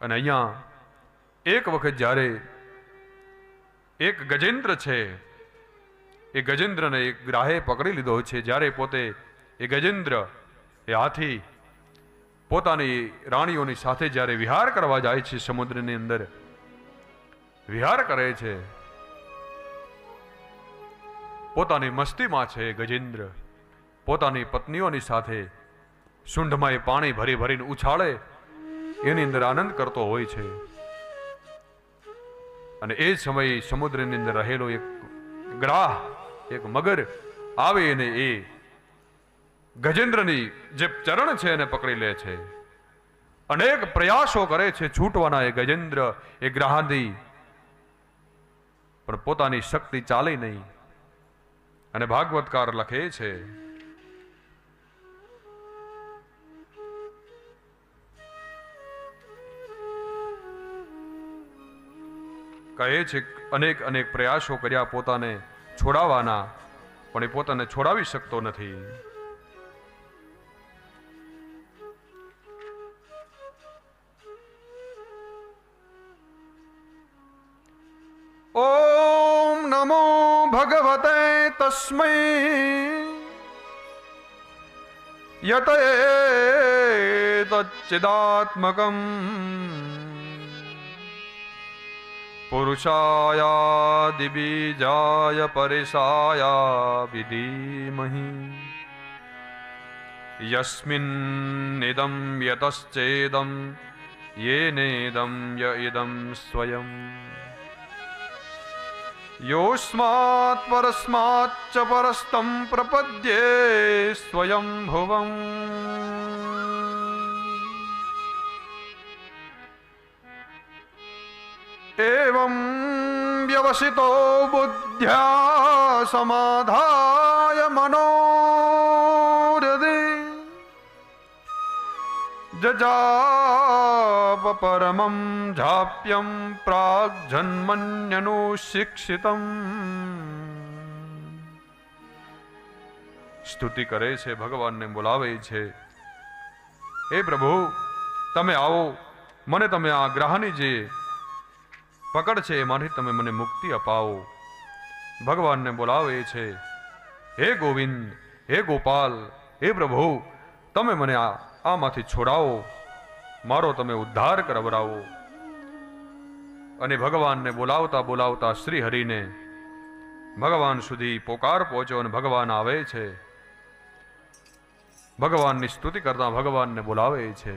અને અહીંયા એક વખત જ્યારે એક ગજેન્દ્ર છે, એ ગજેન્દ્રને એક ગ્રાહે પકડી લીધો છે. જ્યારે પોતે એ ગજેન્દ્ર એ હાથી પોતાની રાણીઓની સાથે જ્યારે વિહાર કરવા જાય છે, સમુદ્રની અંદર વિહાર કરે છે, પોતાની મસ્તીમાં છે ગજેન્દ્ર પોતાની પત્નીઓની સાથે સૂંઢમાં એ પાણી ભરી ભરીને ઉછાળે, એની અંદર આનંદ કરતો હોય છે. અને એ સમયે સમુદ્રની અંદર રહેલો એક ગ્રાહ, એક મગર આવે અને એ ગજેન્દ્રની જે ચરણ છે એને પકડી લે છે. અનેક પ્રયાસો કરે છે છૂટવાના એ ગજેન્દ્ર એ ગ્રાહથી, પણ પોતાની શક્તિ ચાલે નહીં. અને ભાગવતકાર લખે છે, કહે છે અનેક અનેક પ્રયાસો કર્યા પોતાને છોડાવવાના, પણ એ પોતાને છોડાવી શકતો નથી. ઓમ નમો ભગવતે તસ્મૈ યત એતચ્ચિદાત્મકં પુરુષાયાદિબીજાય પરેશાયા વિધીમહિ યસ્મિન્નિદં યતશ્ચેદં યેનેદં ય ઇદં સ્વયં યોસ્માत् પરસ્માચ્ચ પરસ્તં પ્રપદ્યે સ્વયંભુવં એવં વ્યવસિતો બુદ્ધ્યા સમાધાય મનોરથે જજાપ પરમં જાપ્યં પ્રાગ્જન્મન્યનુશિક્ષિતં. સ્તુતિ કરે છે, ભગવાનને બોલાવે છે, હે પ્રભુ તમે આવો, મને તમે આ ગ્રહની જે પકડ છે એમાંથી તમે મને મુક્તિ અપાવો. ભગવાનને બોલાવે છે, હે ગોવિંદ, હે ગોપાલ, હે પ્રભુ તમે મને આમાંથી છોડાવો, મારો તમે ઉદ્ધાર કરવડાવો. અને ભગવાનને બોલાવતા બોલાવતા શ્રી હરિને ભગવાન સુધી પોકાર પહોંચ્યો અને ભગવાન આવે છે. ભગવાનની સ્તુતિ કરતા ભગવાનને બોલાવે છે.